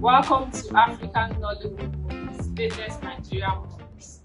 Welcome to African Nollywood movies, latest Nigerian movies.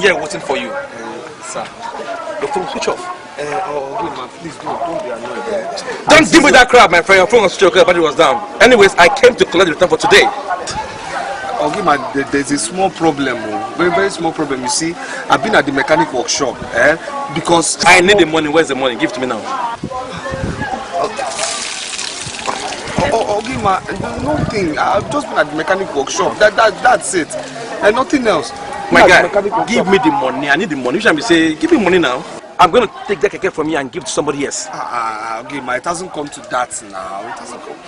Here waiting for you, sir. Your phone switch off. Please don't be annoyed. Don't deal with that crap, my friend. Your phone was switched off, the battery was down. Anyways, I came to collect the return for today. There's a small problem, very, very small problem. You see, I've been at the mechanic workshop, because I need the money. Where's the money? Give it to me now. Nothing. I've just been at the mechanic workshop. That's it, and nothing else. My guy, give me the money. I need the money. You should be saying, give me money now. I'm going to take that keke from you and give it to somebody else. It hasn't come to that now. It hasn't come.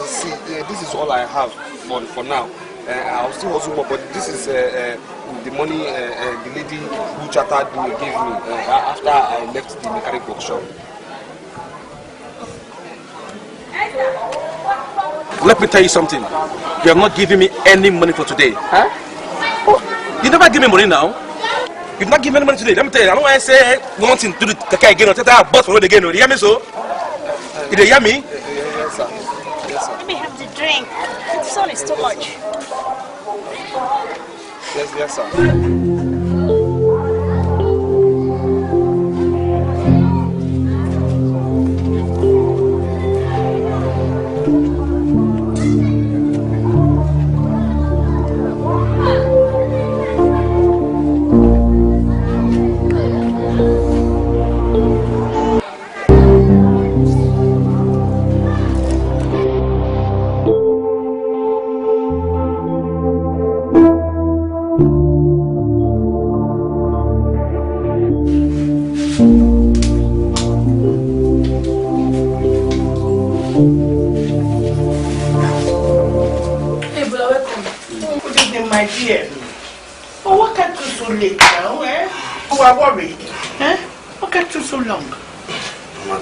See, this is all I have for now. I'll still also work, but this is the money the lady who chatted me gave me after I left the mechanic workshop. Let me tell you something. You have not given me any money for today. Huh? Oh, you never give me money now. You've not given me any money today. Let me tell you. I don't want to say one thing to the keke again or tell bus for road again. You hear me so? You hear me? Yes, sir. Yes, sir. Let me have the drink. drink. The sun is too much. Yes, sir.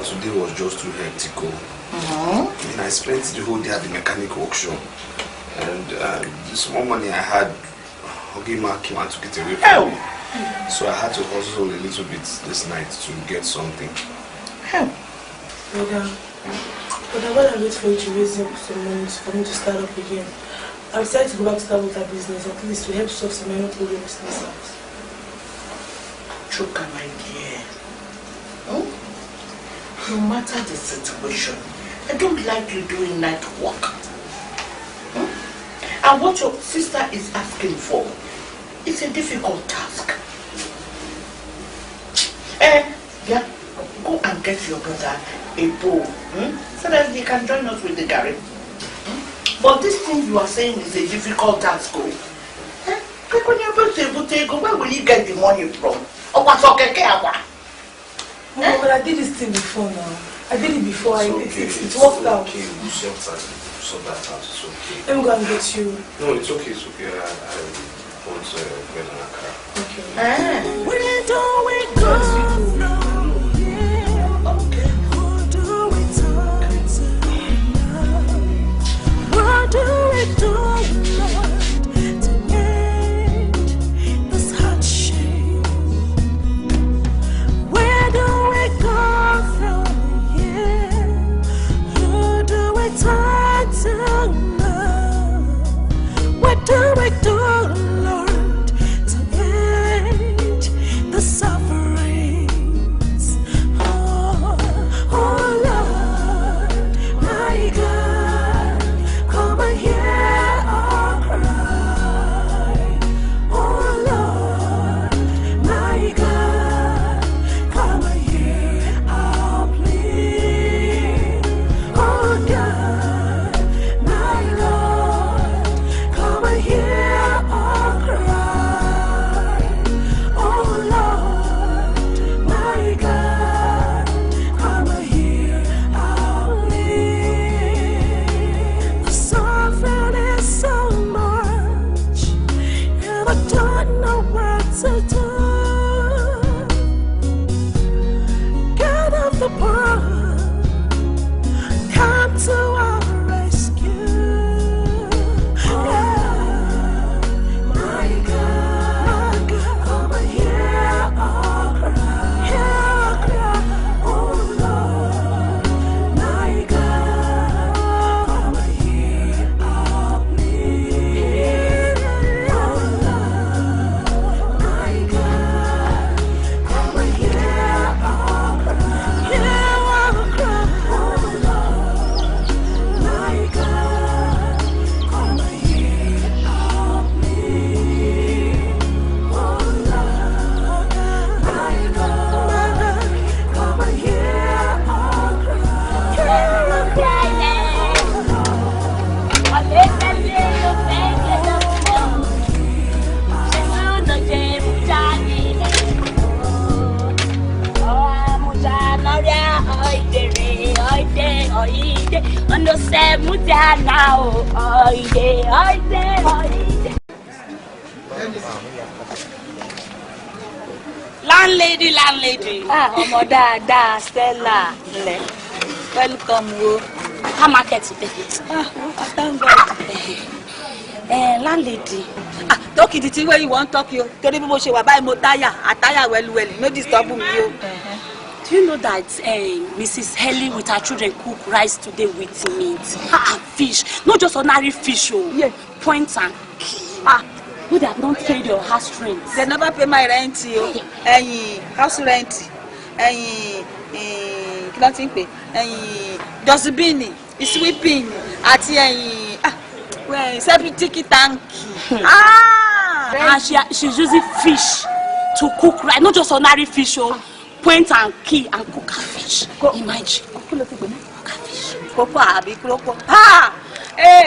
Today was just too hectic. I spent the whole day at the mechanic workshop, and the small money I had, Ogima came and took it away from me. So I had to hustle a little bit this night to get something. But while I wait for you to raise up some money for me to start up again, I decided to go back to that water business, at least to help solve some minor problems in this house. Choka, my dear. No matter the situation, I don't like you doing night work. And what your sister is asking for is a difficult task. Yeah, go and get your brother a bowl, so that he can join us with the garden. But this thing you are saying is a difficult task. Where will you get the money from? But I did this thing before now. I did it before. It worked out. Okay, you sort that out. It's okay. Let me go and get you. No, it's okay. It's okay. I want bread and akara. Okay. Where do we go now? Okay. Who do we talk to now? What do we do, Lord, to end this hardship? Where do we go from here? Who do we talk to now? What do we do, Lord, to end the sufferings? Oh, Lord, my God, come and hear our cry. Oh, Lord, my God, come and hear our plea. Oh, God, my Lord, come and hear our cry. Oh, Lord, my God, come and hear our plea. The suffering is so much, and I don't know what to do. God of the poor, come to our rescue. Yeah. My God, come and hear our cry. Oh, Lord, my God, come and hear our plea. Oh, Lord, my God, come and hear our cry. Oh, Lord, my God, come and hear our plea. Oh, Lord, my God, come and hear our Landlady. Ọmọ dáadáa, Stella. Welcome. How market today? Thank God. Landlady. Talk it the way you want talk you. Torí bí mo ṣe wà báyìí mo tire, I tire well. No disturb me yo. Do you know that Mrs. Helly with her children cook rice today with meat and fish? Not just ordinary fish, points and key. No, they have not paid your house rent. They never pay my rent, house rent. Nothing pay. Dustbin, sweeping, septic tank. And she's using fish to cook rice, not just ordinary fish, point and key and cook her fish. Imagine. Cook her fish.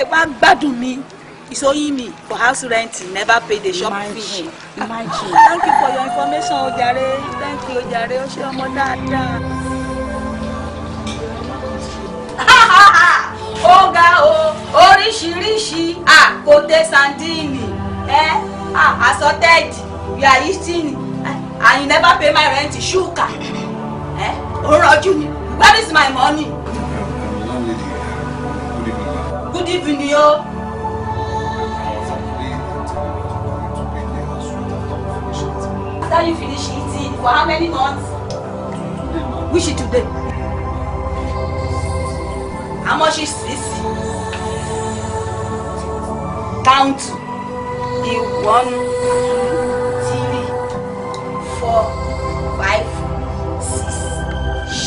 One bad to me. It's owing me for house rent, never pay the shop fee. Imagine. Thank you for your information, Ojare. Thank you, Ojare. Oga oríṣiríṣi kote sandini assorted you are eating and you never pay my rent sugar where is my money? Good evening yo. After you finish eating for how many months? Which is today? How much is this? Count. 1, 2, 3, 4, 5, 6,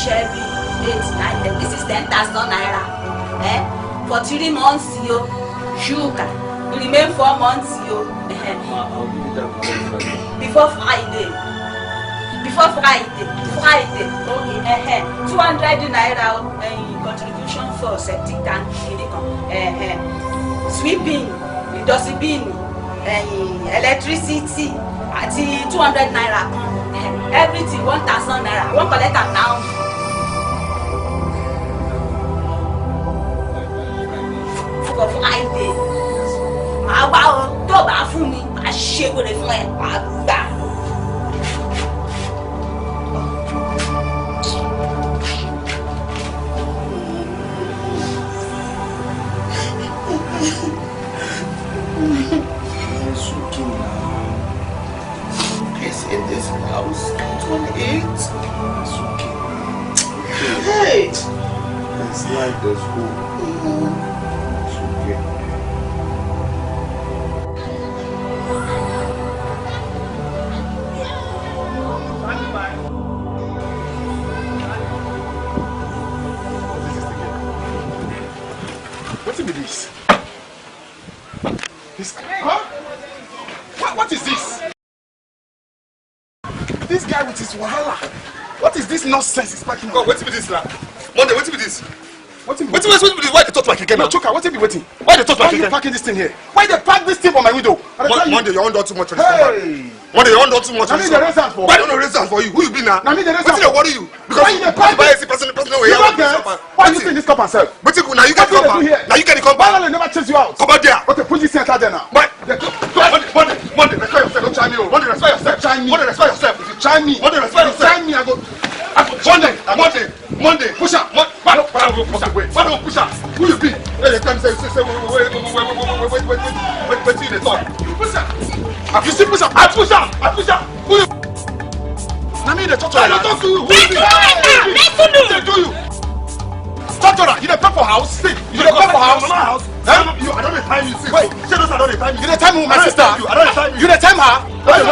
7, 8, 9, 10. This is 10,000 naira. For 3 months, yo. Sugar. You remain 4 months, yo. Before Friday. Okay. 200 naira. Contribution for septic tank, sweeping, dustbin, electricity, at 200 naira. Everything 1,000 naira. One collect am now. For Friday, màá wá o tó bá fún mi, màá ṣe wèrè fún ẹ, màá gbà. In this house, 28. It's okay. Hey! It's like the school. It's okay. What's with this? Huh? What is this? This guy with his wahala. What is this nonsense he's packing? God, what's with this now? Monday, what's with this? What's with this? Why they touch my keke? No, Choka, what's it be waiting? Why they touch my keke? Why are you packing this thing here? Why they pack this thing on my window? Monday, you're under too much on this compound. Monday, you're under too much on this compound. Why don't you raise hands for you? Who you be now? What's it worry you? Because you buy a person away. Why you think this cup and sell? But now you get the compound. Now you get the compound. Why don't they never chase you out? Come out there. Okay, put this center there now. Monday, respect yourself. Don't try me. Monday, respect yourself. Monday, respect yourself. If you try me, Monday, respect yourself. Try me, I go. Monday, push up. Why don't push up? Who you be? Hey, they come say, wait, till they talk. You push up. You still push up. I push up. Who you? Now me, they talk to you. I talk to you. Who you be? They do you. Tortura, you dey pay for house? You dey pay for house? I don't dey time you. Wait, say those I don't dey time you. You dey time who, my sister? I don't dey time you. You dey time her? What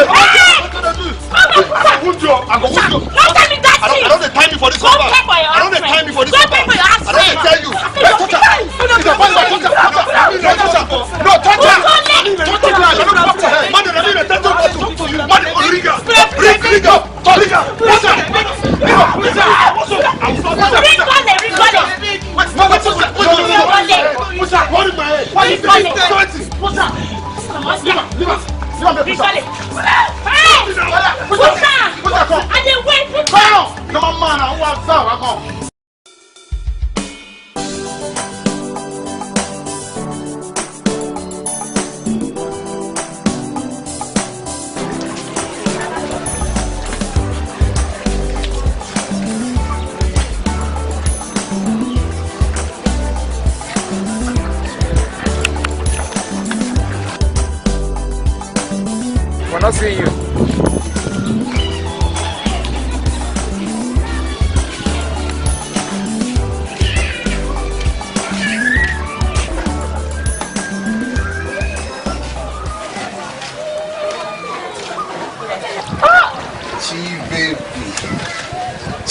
you do? I go wound you. Don't tell me that thing. I don't dey time you for this one. I don't dey time you for this one. I don't dey tell you. Hey, Tortura, you dey find my Tortura. No, Tortura. Tortura, you don't come to her. Money, let me talk to you. Money, Origa. Bring up. What's up? We're not seeing you.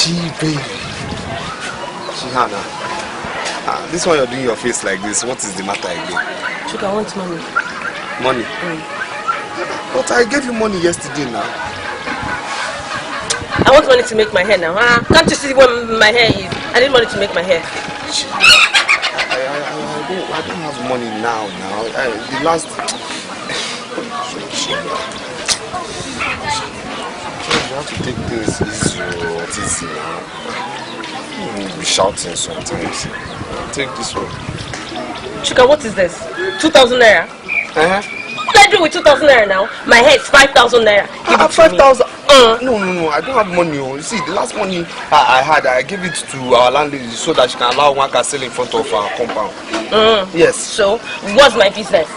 baby. Hannah, this one you're doing your face like this, what is the matter again? Chuka, I want money. Money? But I gave you money yesterday now. I want money to make my hair now. Can't you see where my hair is? I need money to make my hair. I don't have money now. The last... You have to take things easy now. You be shouting sometimes. Take this one. Chuka, what is this? 2,000 naira? What do I do with 2,000 naira now? My hair is 5,000 naira. 5,000? No, I don't have money. You see, the last money I had, I gave it to our landlady so that she can allow one car sell in front of our compound. Yes. So, what's my business?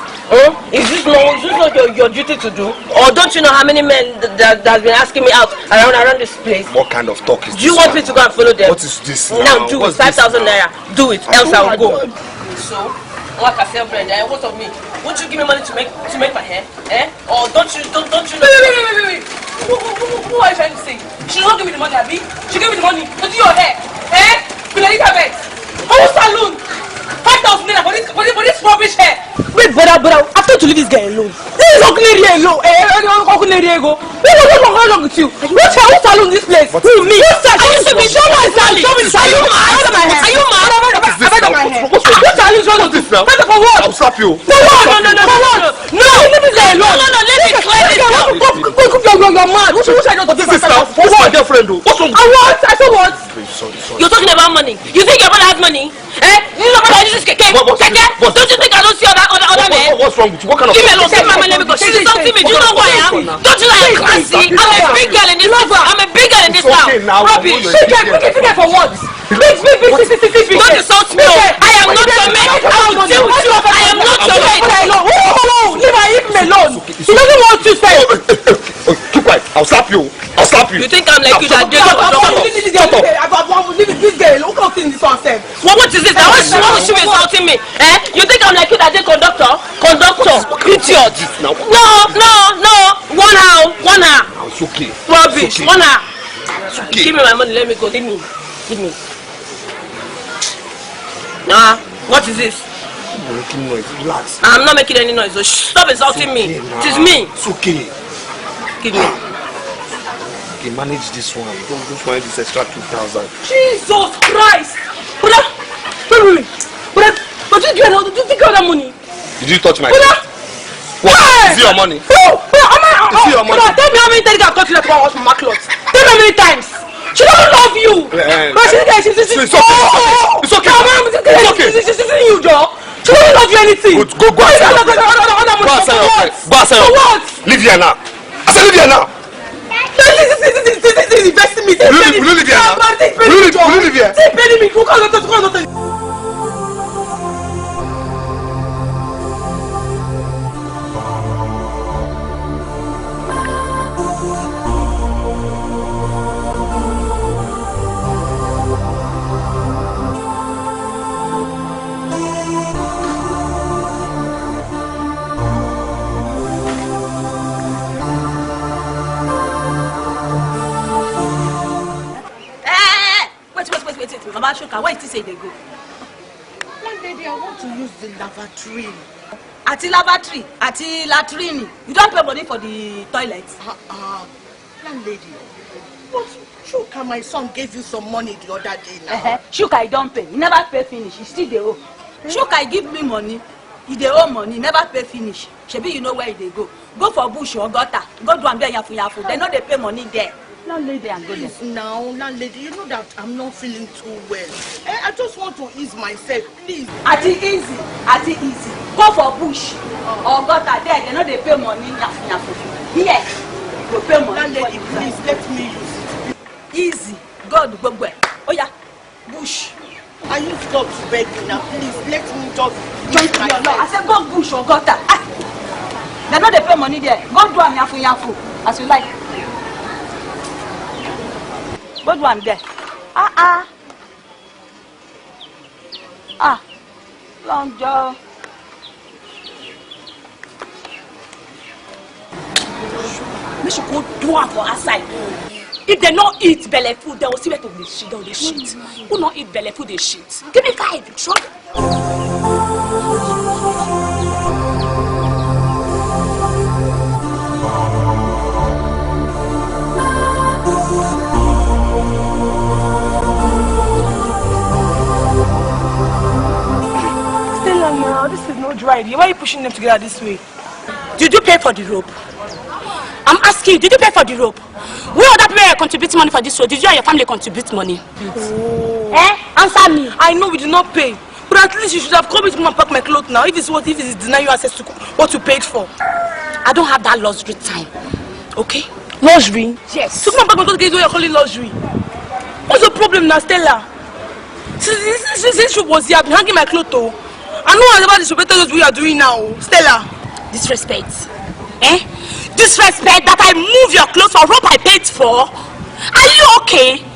Is this not your duty to do? Or don't you know how many men that has been asking me out around this place? What kind of talk is this? Do you want me to go and follow them? What is this now? Now do it, 5,000 naira. Do it, else I'll go. So, like I sell bread, what of me? Won't you give me money to make my hair? Or don't you know? Wait. Who are you trying to say? She don't give me the money, Abi. She gave me the money to do your hair. Elizabeth. Oh, salon. 5,000 naira for this rubbish hair. Wait, brother, I've told you to leave this guy alone. This is okoli alone. What's wrong with you? What's salon this place? Who, me? I used to be someone salon. Are you mad? What salon is wrong with this now? For what? I'll slap you. No, leave this guy alone. No, let me clear this up. You're mad. What should I do? This is now. What's my girlfriend do? What's wrong? I said what? Sorry. You're talking about money. You think your brother has money? You know about this keke? Don't you think I don't see other men? What's wrong with you? What kind of... Give me a look. Take my money because she's insulting me. Do you know who I am? Don't you know I'm classy? I'm a big girl in this town. Rubbish. Figure for what? Big. Don't insult me. I am not your mate. I will deal with you. I am not your mate. Leave him alone. He doesn't want to say. Keep quiet. I'll slap you. You think I'm like you that do this girl. Look how things this one said. What is this? Why is she insulting me? You think I'm like you that did conductor? Idiot. No. One hour. It's okay. Rubbish. 1 hour. Okay. Give me my money. Let me go. Give me. What is this? You're making noise. Relax. I'm not making any noise. So stop insulting me. It is me. It's okay. Give me. Okay, manage this one. Don't find this extra 2,000. Jesus Christ! Brother! Wait. But you think of that money? Did you touch my clothes? What? Hey! Is it your money? No! Is it your money? Tell me how many times I've touched that wash my clothes. Tell me how many times. She doesn't love you. But she's It's okay. She's you, Joe. She doesn't love you anything. Go outside. Go outside. What? Leave here now. I said leave here now. This is investing me. Will you leave here now? Will you leave here? Take penny me. Who can't Mama Shoka, where did you say they go? Landlady, I want to use the lavatory. Ati lavatory, ati latrine. You don't pay money for the toilet. Landlady, but Shoka, my son gave you some money the other day now. Shoka, I don't pay. He never pay finish. He still dey owe. Shoka, give me money. He dey owe money. He never pay finish. Shebi, you know where they go. Go for bush or gutter. Go do and be yafu. They know they pay money there. Landlady and go there. Now, landlady, you know that I'm not feeling too well. I just want to ease myself, please. Ati easy. Go for bush or gutter there. They know they pay money yafu. Here, go pay money. Landlady, please let me use it. Easy. God, go. Oh yeah, bush. I use God to beg you now. Please let me just join your law. I said go bush or gutter. They know they pay money there. Go do am yafu as you like. Go do am there. Long job. We should go do am for outside. If they not eat belly food, they will see where to be shit. They shit. Who not eat belly food, they shit. Give me 5, sure. Stella, now this is not dry. Why are you pushing them together this way? Did you pay for the rope? I'm asking you, did you pay for the rope? We other people contribute money for this rope. Did you and your family contribute money? Oh. Answer me. I know we did not pay, but at least you should have come to come and pack my clothes now. If it's deny you access to what you paid for. I don't have that luxury time. Okay? Luxury? Yes. So come and pack my clothes, get what you're calling luxury. What's the problem now, Stella? Since this shop was here, I've been hanging my clothes though. I know about this what we are doing now, Stella. Disrespect. Disrespect that I move your clothes for rope I paid for? Are you okay?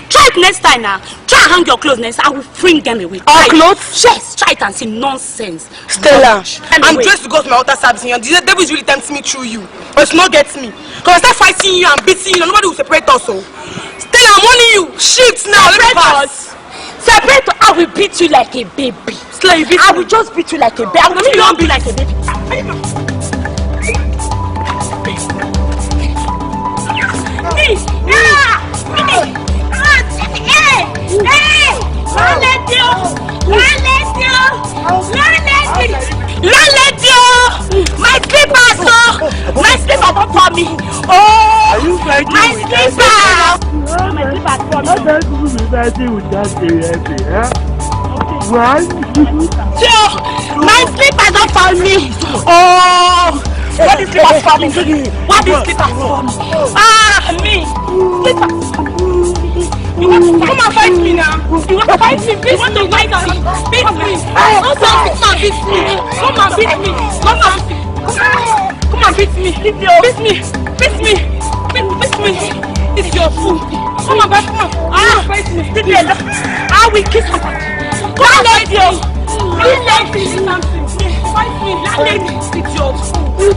Try it next time now. Try and hang your clothes next. I will bring them away. Our clothes? Yes, try it and see nonsense. Stella, I'm dressed to go to my altar service and the devil is really tempting me through you. But it's not gets me. Because I start fighting you and beating you, nobody will separate us. So. Stella, I'm warning you. Shift now. Separate us. Separate us. I will beat you like a baby. Stella, you beat I will just beat you like a baby. I will beat you like a baby. My slippers, my slippers don't for me. Oh, are you fighting my slippers. My slippers for me. How can you be fighting with that baby? Why? My slippers don't for me. Oh, what is slippers for me? What is slippers for me? Me. Slippers. You want to come and fight me now? You want to fight me? You want to fight me? Beat me. Come and beat me. Come and beat me. Come and beat me. Beat me. Beat me. Beat me. It's your food. Come on, come on. Fight me. I will kiss you. Don't let you. Don't let me. Fight me. Let me. It's your food.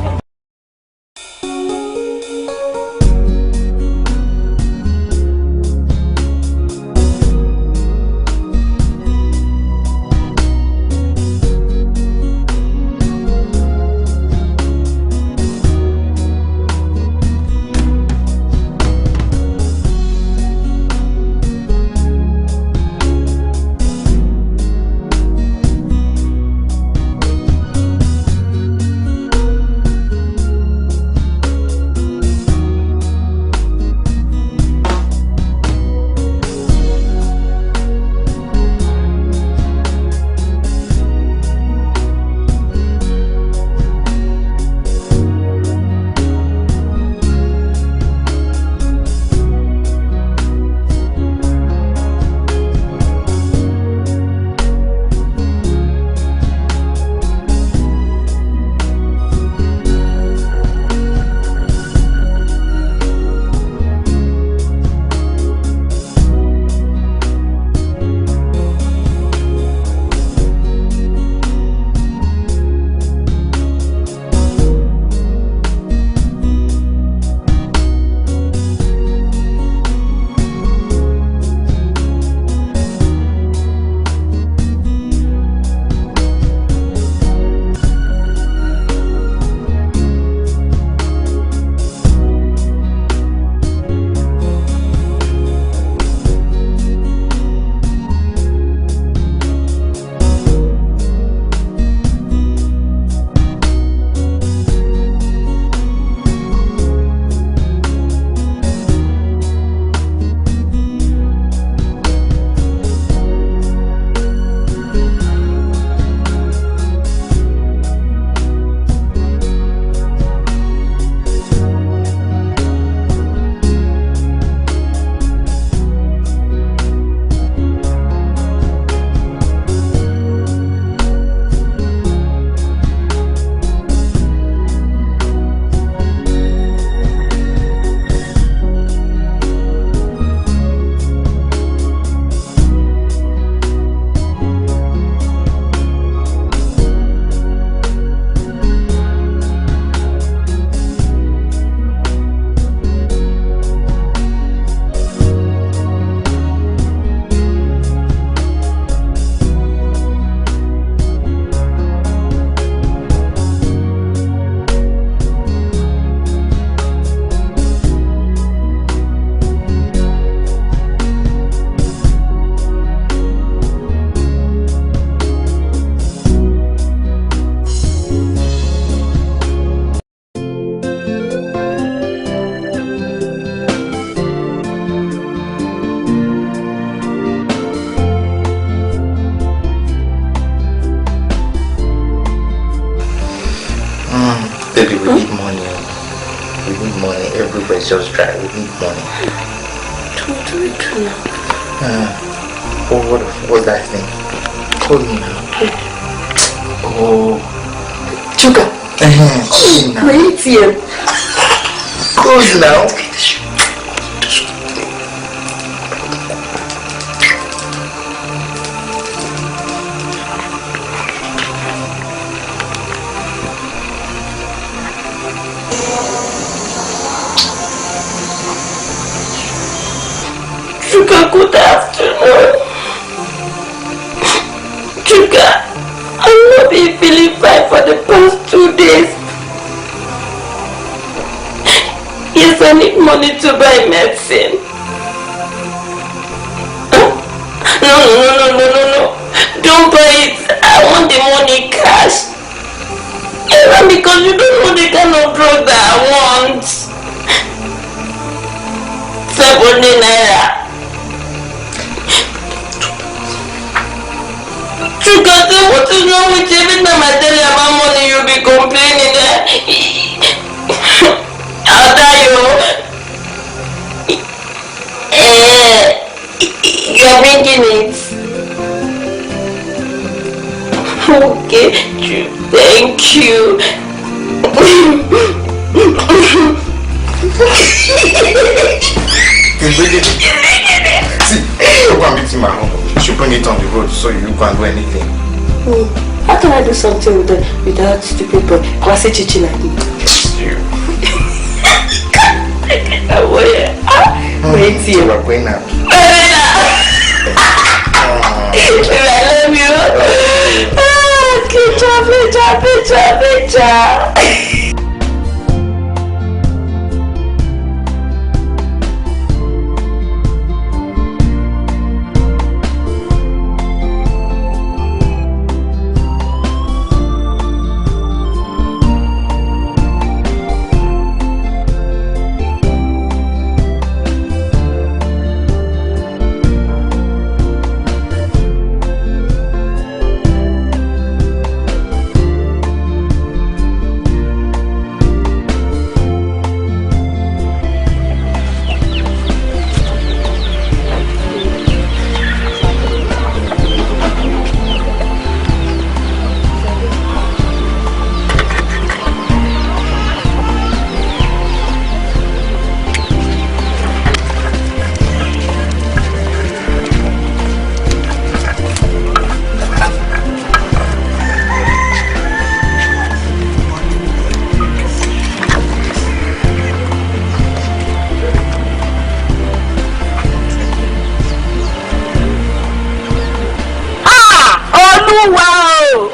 Baby, we need money. We need money. Everybody's just dry. We need money. True. What's that thing? Call me now. Oh. Chuka. Wait here. Close now. Chuka, good afternoon. Chuka, I've not been feeling fine for the past 2 days. Yes, I need money to buy medicine. No. Don't buy it. I want the money cash. Even because you don't know the kind of drug that I want. 70 naira. Chuka, what is wrong with you? Every time I tell you about money, you'll be complaining. I'll tell you. You're bringing it. Okay, thank you. See, you go and meet him at home. You should bring it on the road so you can't do anything. How can I do something without stupid boy? Classy chichi like me. Yes, you. Wait here. We're going now. I love you. Picture.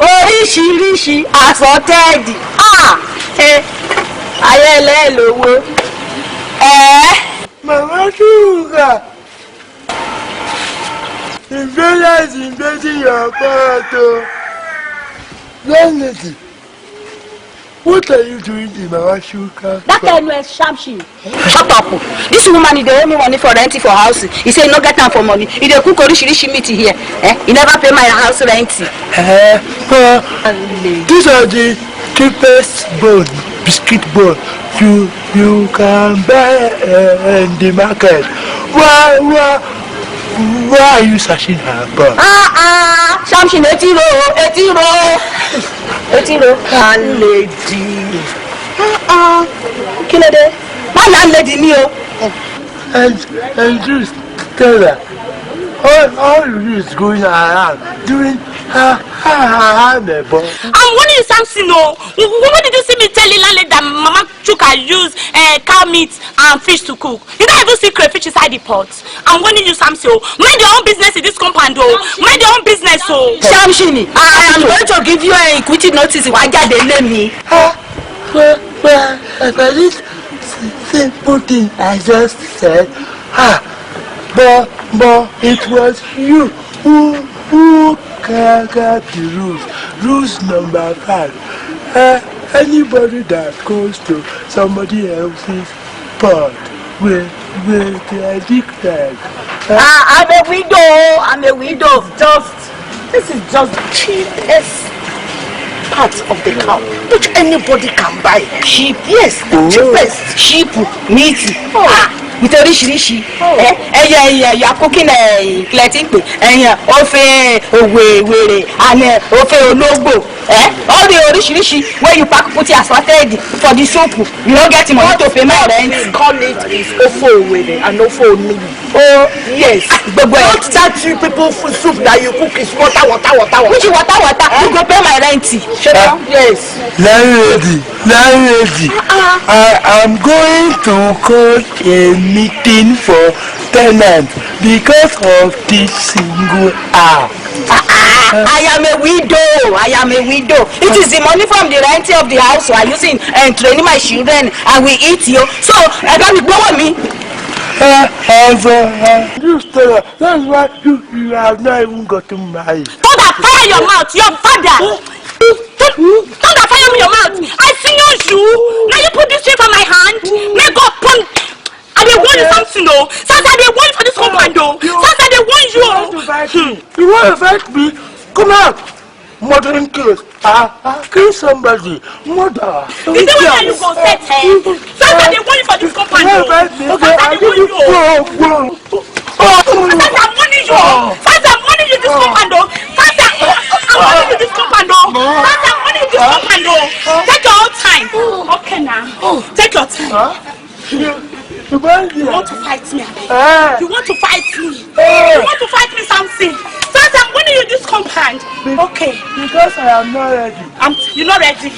Oríṣiríṣi àsọtẹ́ẹ̀dì ayé ẹlẹ́ẹ̀lówó Mama Sugar, invaders invading your apartment. Honestly, what are you doing in Mama Sugar? That kind of shamshi. Shut up. This woman is the only money for rent for house. He say no get time for money. He dey cook oriṣiríṣi meat here. He never pay my house rent. These are the cheapest bone, biscuit bone you can buy in the market. Why are you searching her bone? Shamshi etiro. Landlady. Kílódé? My landlady ni o. And just tell her, all you do is going around doing her neighbor. I'm warning you something, no. When did you see me telling landlady that Mama Chuka use cow meat and fish to cook? You don't even see crayfish inside the pot. I'm warning you something. Mind your own business in this compound, oh. Mind your own business, oh. Shamshini, I am going to give you an equity notice. Why get the name me? Well, for this simple thing I just said, but it was you who got the rules. Rules number 5. Anybody that goes to somebody else's pot will be addicted. I'm a widow. This is just cheapest. parts of the cow, which anybody can buy. Sheep? Yes, the cheapest. Sheep, meat. With oríṣiríṣi. You are cooking ofe were and ofe ológbò. All the oríṣiríṣi where you put your assorted for the soup. You don't get money to pay my rent. Call it is ofo were and ofo ológbò. Oh yes. But not that you people food soup that you cook is water. Which is water? You go pay my rent. Yes. Landlady. I am going to call a meeting for tenants because of this single hour. I am a widow. It is the money from the rent of the house we are using and training my children and we eat you. So I don't go with me. That's why you have not even gotten married. Thunder, fire your mouth, your father. Thunder, fire your mouth. I see you. Now you put this thing on my hand. Make up pun. I dey warn you something, no. Sasa dey warn you for this commando. Sasa dey warn you. You want to fight me? Come out. Murdering case. Kill somebody. Murder. Is it where you go set her? Sasa dey warn you for this commando. Sasa dey warn you. Sasa I'm warning you. Sasa I'm warning you this commando. Sasa I'm warning you this commando. Sasa I'm warning you this commando. Take your own time. Okay now. Take your time. You want to fight me? You want to fight me? You want to fight me something? Since I'm winning you this compound. Okay. Because I am not ready. You're not ready?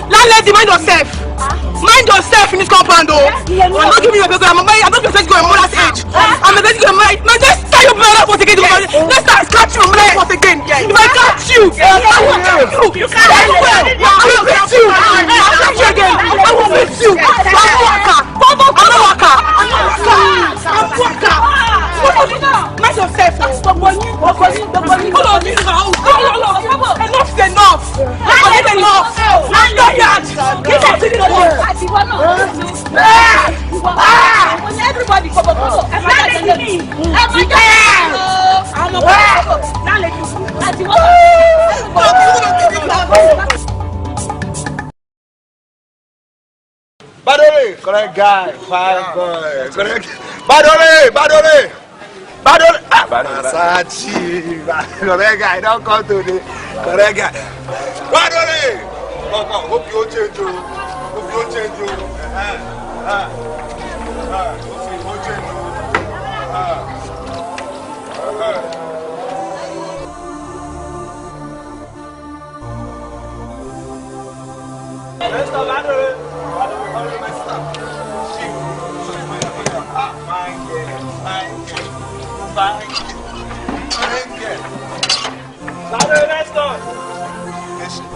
Landlady, mind yourself. Mind yourself in this compound, though. I'm not giving you a baby. I'm not going to go in mother's age. I'm going to go in married. Man, just tie your brother for again. Let's start scratching your brother for again. If I catch you, I will beat you. I will beat you. I'll catch you again. I will beat you. I'm a worker. I'm a worker. I'm a worker. Everybody come up. Badore, correct guy, fine boy, correct. Badore. Sachi, correct guy, don't come to the correct guy. Badore, hope you change you. Hope you change you.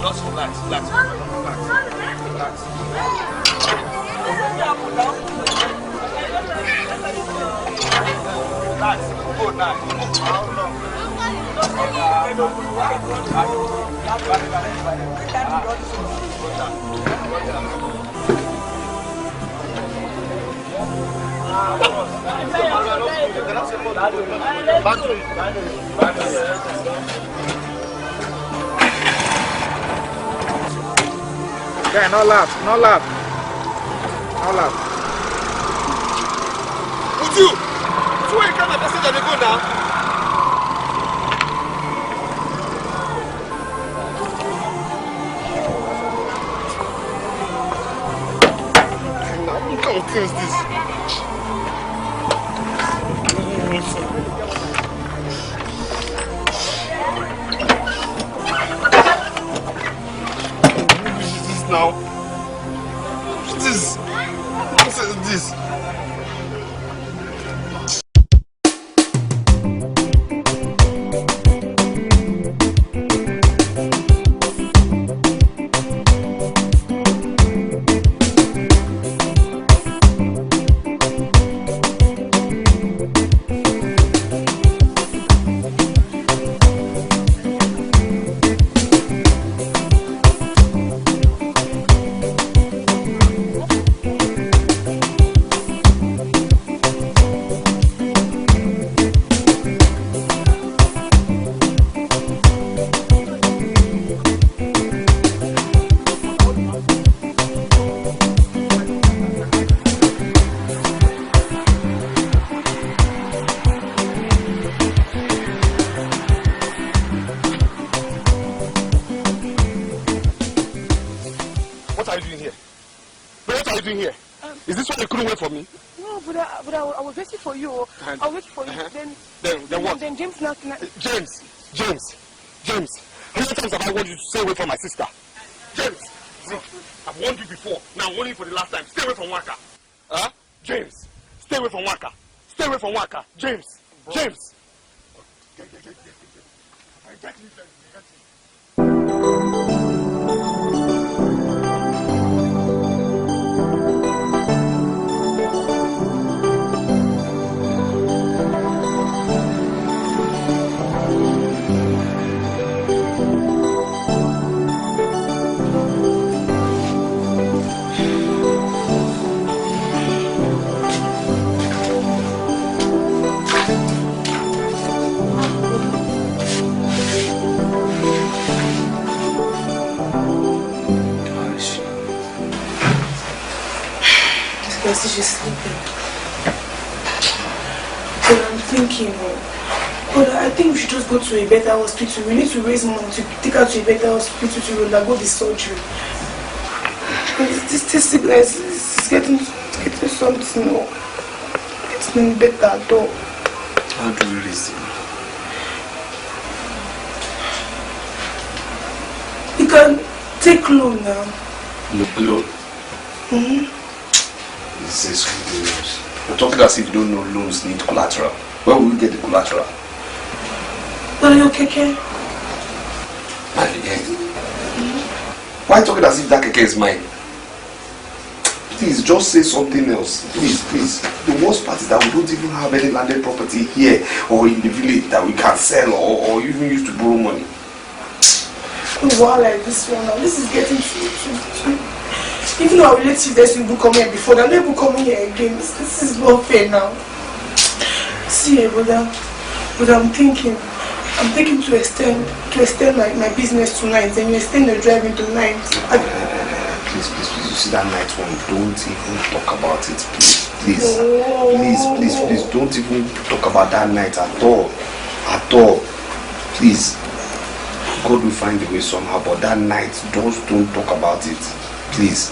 Just relax. Good night. How long? Okay, no laugh. Would you? So where you come and message and they go now? What kind of thing is this? Now, what is this? I was waiting for you. I was waiting for you. Then what? Then James now. James. How many times have I warned you to stay away from my sister? James, see, I've warned you before. Now I'm warning you for the last time. Stay away from Waka. James, stay away from Waka. Stay away from Waka. James. James. She's sleeping. But I'm thinking, but I think we should just go to a better hospital. We need to raise money to take her to a better hospital to undergo the surgery. This sickness is getting something more. It's not better at all. How do we raise it? You can take loan now. Loan? This is ridiculous. You're talking as if you don't know loans need collateral. Where will we get the collateral? Well, your keke. My keke? Why talking as if that keke is mine? Please, just say something else. Please. The worst part is that we don't even have any landed property here or in the village that we can sell or even use to borrow money. Wow, like this one now. This is getting too. Even our relatives that people come here before, they're not able to come here again. This is not fair now. See, brother, I'm thinking to extend my business tonight, and you extend the driving tonight. Please, you see that night one, don't even talk about it, please, don't even talk about that night at all, please. God will find a way somehow, but that night, don't talk about it, please.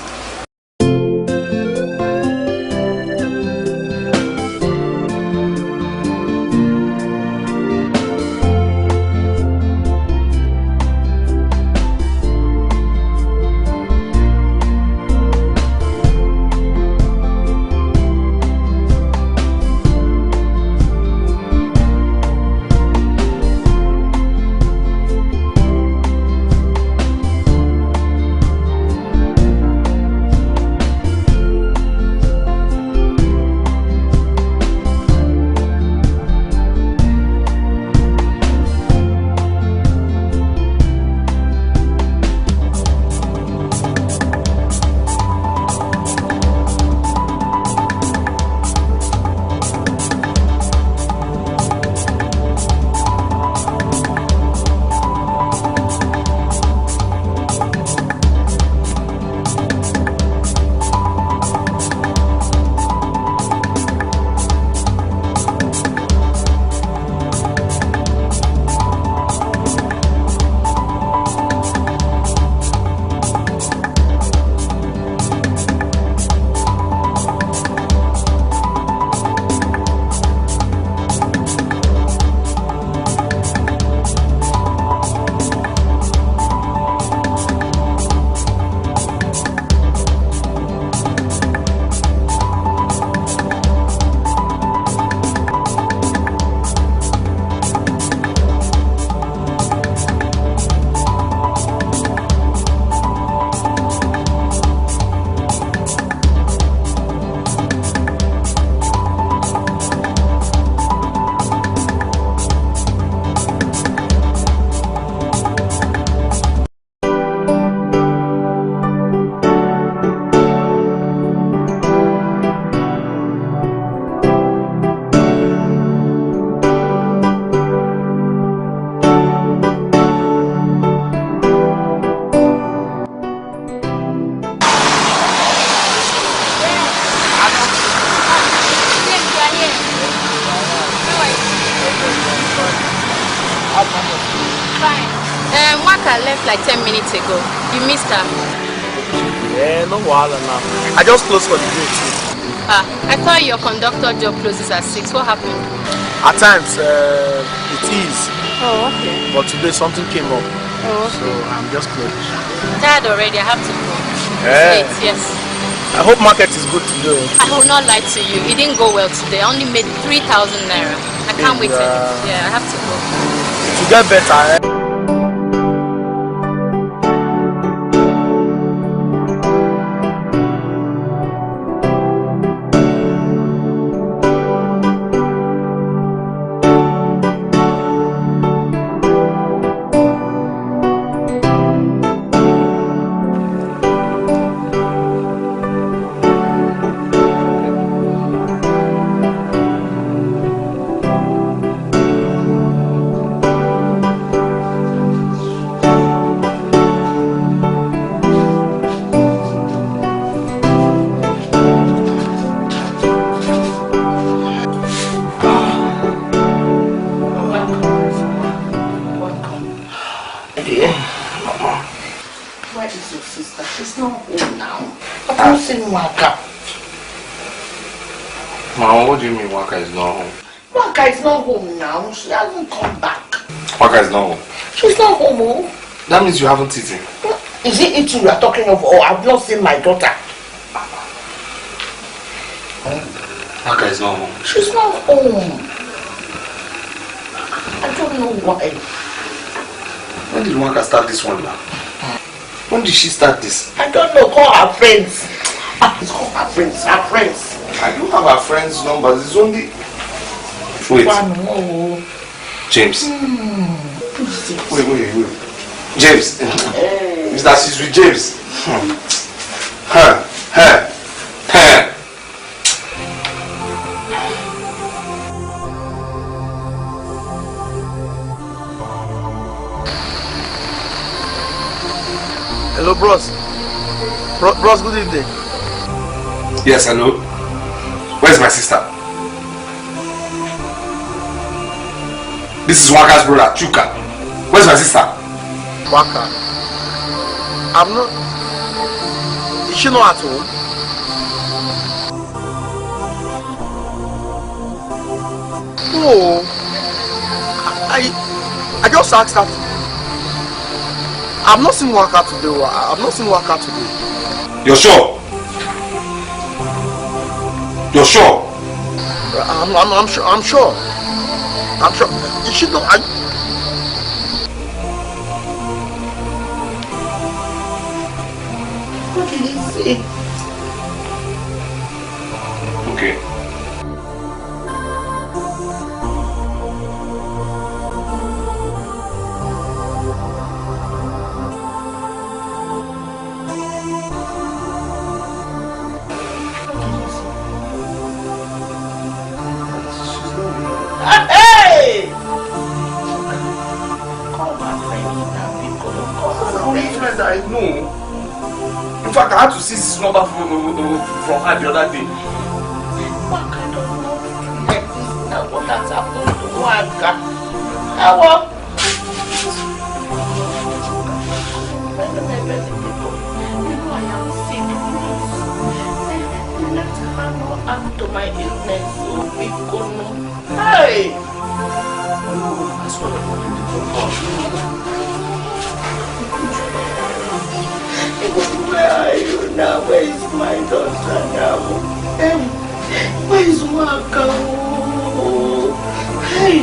Like 10 minutes ago. You missed her. Yeah, no wahala now. I just closed for the day too. I thought your conductor job closes at 6. What happened? At times, it is. Oh, okay. But today something came up. Oh, okay. So I'm just closed. Tired already. I have to go. Yeah. It's late, yes. I hope market is good today. I will not lie to you. It didn't go well today. I only made 3,000 naira. I can't wait. Yeah, I have to go. It will get better. Mama, what do you mean Waka is not home? Waka is not home now. She hasn't come back. Waka is not home? She's not home, oh. That means you haven't eaten. Is it eating you are talking of? Oh, I've not seen my daughter. Waka is not home. She's not home. I don't know why. When did Waka start this one now? When did she start this? I don't know. Call her friends. It's called her friends. Her friends. I don't have her friends' numbers. It's only... Wait. James. Wait. James. Mr. She's with James. Huh. bros. Bros, good evening. Yes, hello. Where's my sister? This is Waka's brother, Chuka. Where's my sister? Waka. I'm not... Is she not at home? Oh. I just asked that. I've not seen Waka today. I've not seen Waka today. You're sure? You're sure? I'm sure. I'm sure. You should know. What did he say? Okay. Hey! I know. In fact, I had to see this number from her the other day. What kind of nonsense like this now? What has happened to Waka? How? I am sick. Let her not add to my illness. So we could know. Hey! Where are you now? Where is my daughter now? Where is Waka? Hey!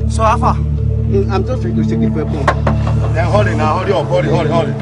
So how far? I'm just trying to check the weapon. Then hold it now, hold it.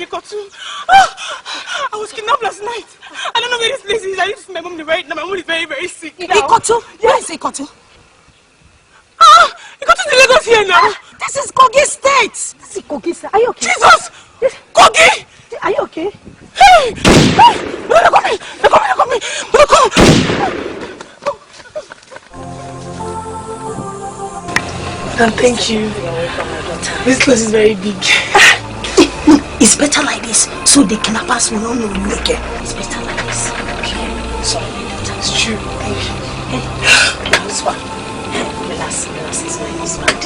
Kotu. Oh, I was kidnapped last night. I don't know where this place is. I need to see my mom right now. My mom is very, very sick. Ikotu? Where is Ikotu? Ah! Ikotu is Lagos here now. This is Kogi State. This is Kogi State. Are you okay? Jesus! Kogi! Are you okay? Hey! Hey! No, they're coming! They're coming! They're coming! They're coming! And thank you. This place is very big. No, it's better like this. So the kidnappers will not know you again. It's better like this. Okay. Sorry, it's true. Thank you. Hey, this one. Relax. It's my husband.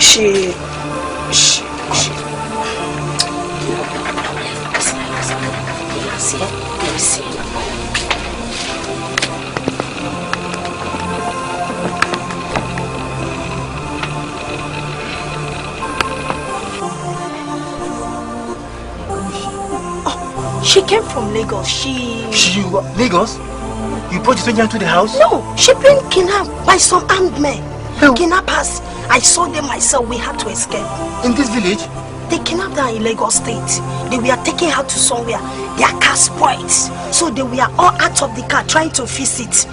She. Let me see. She came from Lagos. She Lagos? You brought the stranger into the house? No, she been kidnapped by some armed men. Kidnappers. I saw them myself. We had to escape. In this village? They kidnapped her in Lagos State. They were taking her to somewhere. Their car spoiled. So they were all out of the car trying to fix it.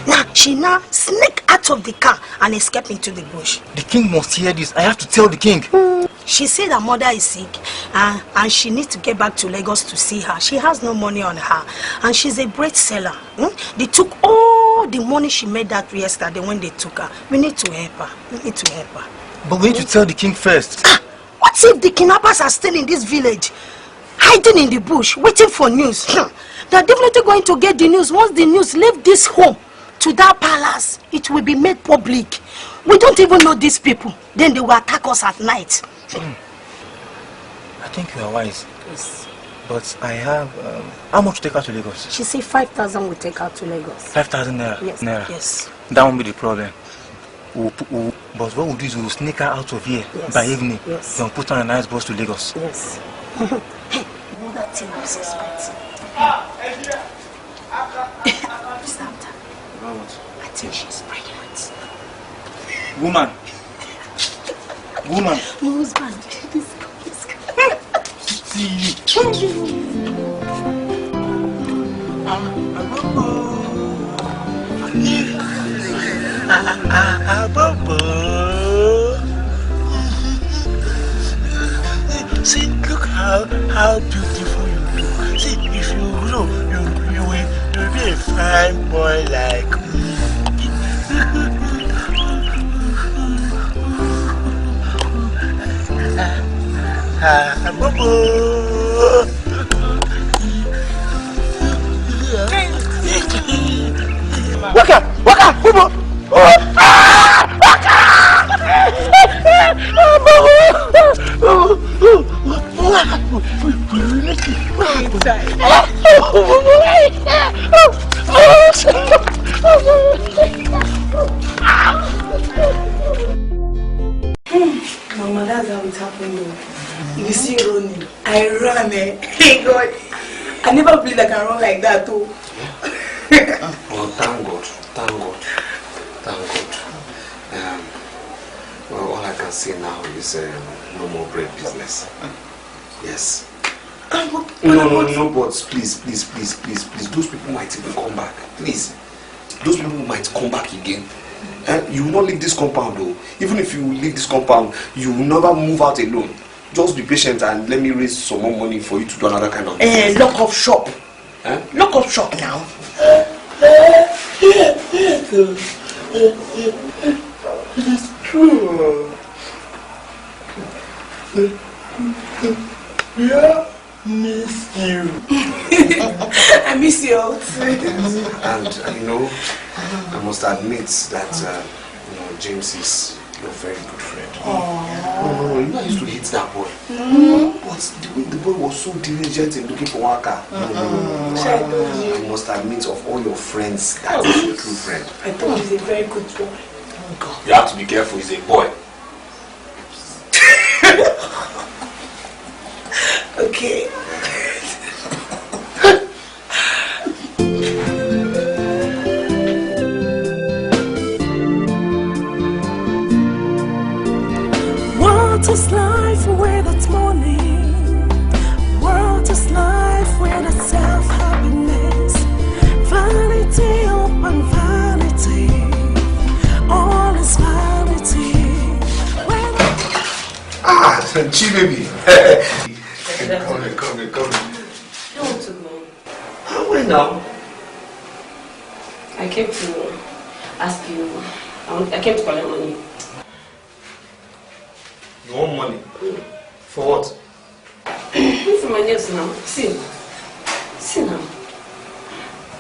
Now, she sneaked out of the car and escaped into the bush. The king must hear this. I have to tell the king. She said her mother is sick and she needs to get back to Lagos to see her. She has no money on her and she's a bread seller. They took all the money she made that yesterday when they took her. We need to help her. But we need to tell the king first. What if the kidnappers are still in this village, hiding in the bush, waiting for news? They're definitely going to get the news. Once the news leave this home to that palace, it will be made public. We don't even know these people. Then they will attack us at night. I think you are wise. Yes. But I have... how much to take her to Lagos? She said 5,000 will take her to Lagos. 5,000 naira? Yes. Naira. Yes. That won't be the problem. But what we'll do is we'll sneak her out of here by evening. Yes. Then put her on a nice bus to Lagos. Yes. Hey, you know that thing I was expecting? What's that? I think she's pregnant. Woman. My husband. See, look how beautiful you look. See, if you grow, you'll be a fine boy like me. Waka, Bobo! Mama, that's how it happened though. If you see running, I run Hey God, I never believed I can run like that too. Well, thank God. Well, all I can say now is no more bread business. Yes. No, but please. Those people might even come back. Please. Those people might come back again. You will not leave this compound though. Even if you leave this compound, you will never move out alone. Just be patient and let me raise some more money for you to do another kind of business. Lock up shop. Lock up shop now. It's true. Yeah, miss you. I miss you all. And I must admit that James is your very good friend. No, I used to hate that boy. But the way the boy was so diligent in looking for one car. I must admit, of all your friends, that is your true friend. I thought he's a very good boy. You have to be careful, he's a boy. Okay. What is life without money? What is life without self-happiness? Vanity upon vanity, all is vanity. Chi baby. Come here. You want to go? Where now? I came to ask you. I came to collect money. You want money? For what? For my nails now. See now.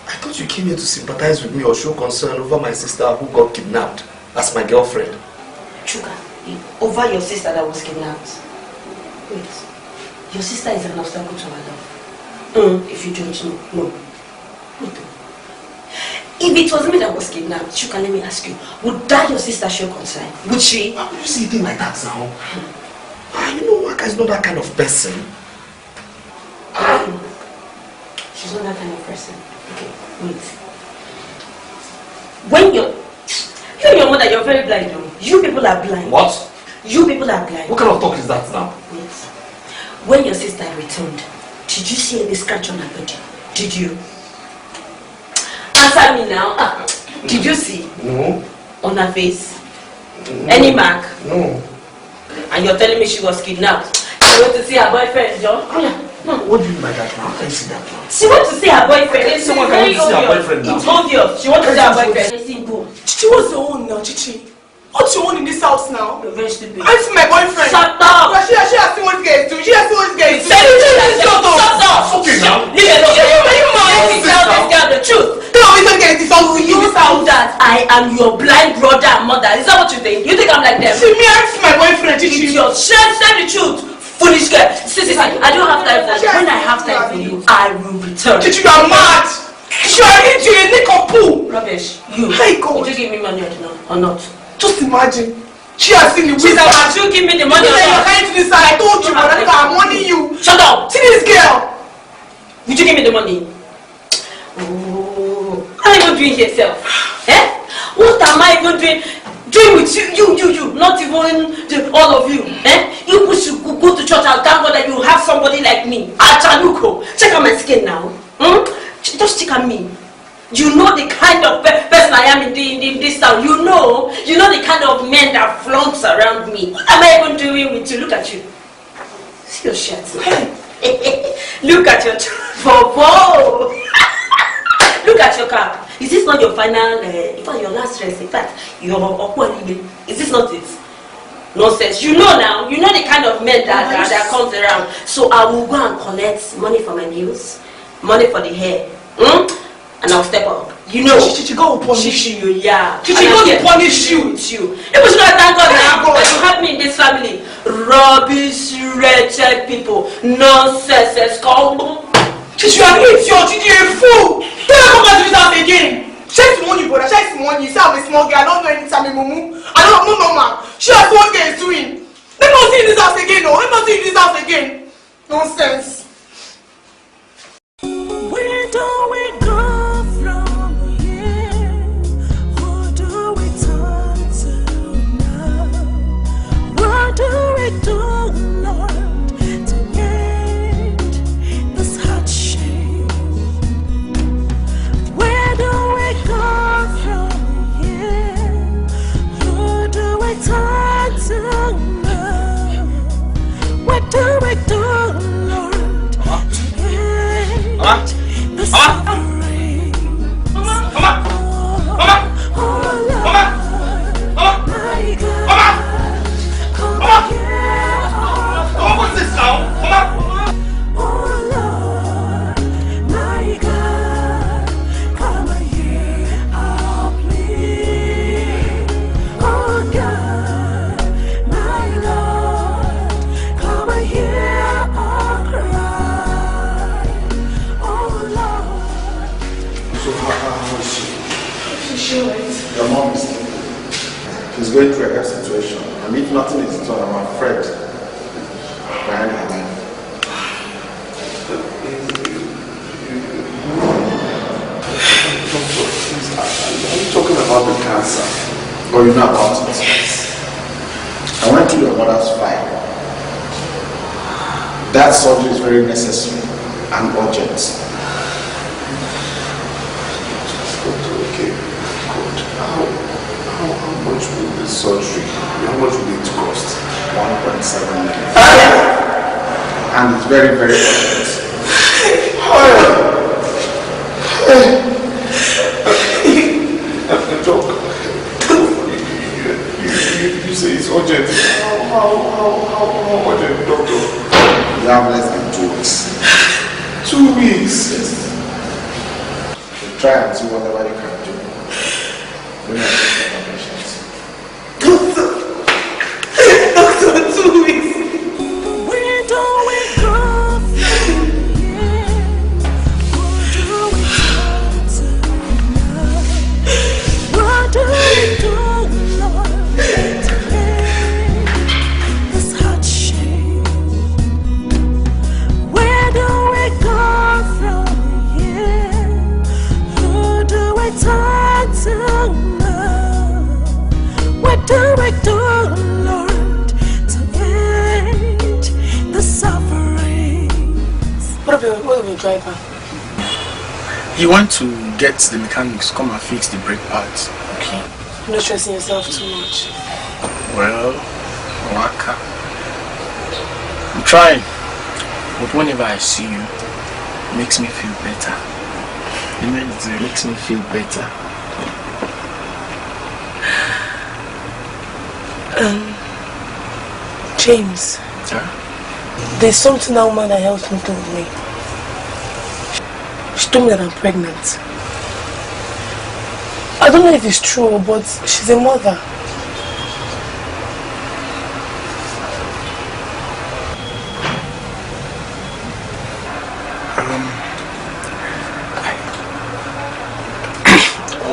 I thought you came here to sympathize with me or show concern over my sister who got kidnapped as my girlfriend. Chuka, over your sister that was kidnapped. Wait, your sister is an obstacle to our love. If you don't know, no. If it was me that was kidnapped, Chuka, let me ask you, would that your sister show concern? Would she? Why would you say a thing like that now? You know, Waka is not that kind of person. She's not that kind of person. Okay, wait. When you and your mother, you're very blind, though. You people are blind. What? You people are blind. What kind of talk is that now? Wait. When your sister returned, did you see any scratch on her body? Did you? Answer me now. Did you see? No. On her face? No. Any mark? No. And you're telling me she was kidnapped? She went to see her boyfriend, John? No, what do you mean by that now? How can you see that now? She went to see her boyfriend. It's someone can see her boyfriend now. It's obvious. She went to see her boyfriend. Chichi, what's your own now, Chichi? What's your own in this house now? You're very stupid. I'm for my boyfriend. Shut up! But she has seen what guys do. She has seen what guys do. Shut up! Okay now. Leave it alone. Let me tell this girl the truth. Tell me don't get this all with you. You found that I am your blind brother and mother. Is that what you think? You think I'm like them? See me, I'm for my boyfriend, Chichi. Say the truth. Foolish girl. See, I don't have time for you. When I have time for you, I will return. Chichi, you are mad. You are a nick of poo. Rubbish. You. Hey, God. Did you give me money or not? Just imagine. She has seen the wizard. Did you give me the money or not? You're kind to this side. I told you, but I'm warning you. Shut up. See this girl. Did you give me the money? Oh, what are you even doing here, self? What am I even doing? Doing with you, not even all of you. You should go to church and thank God that you have somebody like me. Achaluko. Check out my skin now. Just check at me. You know the kind of person I am in this town. You know the kind of men that flunks around me. What am I even doing with you? Look at you. See your shirt. Look at your bobo. Look at your cap. Is this not your final, in fact, your last dress? In fact, your okoli? Is this not it? Nonsense. You know now. You know the kind of men that comes around. So I will go and collect money for my nails, money for the hair, and I'll step up. You know. Chichi, God will punish you. Yeah. Chichi, God will punish you. With you. If you not thank God now that you have me in this family. Rubbish, wretched people, nonsense, scum. Chichi, you are an idiot. Chichi, you're a fool. Don't come back to this house again. Check the money, brother. Check the money. You say I'm a small girl. I don't know anything. I'm a mumu. I don't know no man. She has what girl is doing. Let me not see in this house again. No, let me not see in this house again. Nonsense. Where do we go from here? Who do we turn to now? What do we do, Lord, to end this hardship? Where do we go from here? Who do we turn to now? What do we do, Lord, to end the suffering? What's this now? Your mom is thinking. She's going through a health situation, and if nothing is done, I'm afraid behind her life. Are you talking about the cancer? Or you know about it? I went through your mother's file. That surgery is very necessary and urgent. Okay, good. How much will this surgery, how much will it cost? 1.7 million. And it's very, very urgent. You say it's urgent. How urgent, doctor? You have less than 2 weeks. 2 weeks? Yes. You try and see whatever you can do. Don't have to take my patients. Doctor, 2 weeks. Where do we go from here? What do we do now? What do we do, Lord, to end this hardship? Where do we go from here? Who do we talk to now? What do we do, Lord, to end the sufferings? What of your driver? He went to get the mechanics to come and fix the brake pads. Okay. You're not stressing yourself too much. Well, Waka, I'm trying, but whenever I see you, it makes me feel better. It makes me feel better. James. Huh? There's something that woman that helps me told me. She told me that I'm pregnant. I don't know if it's true, but she's a mother.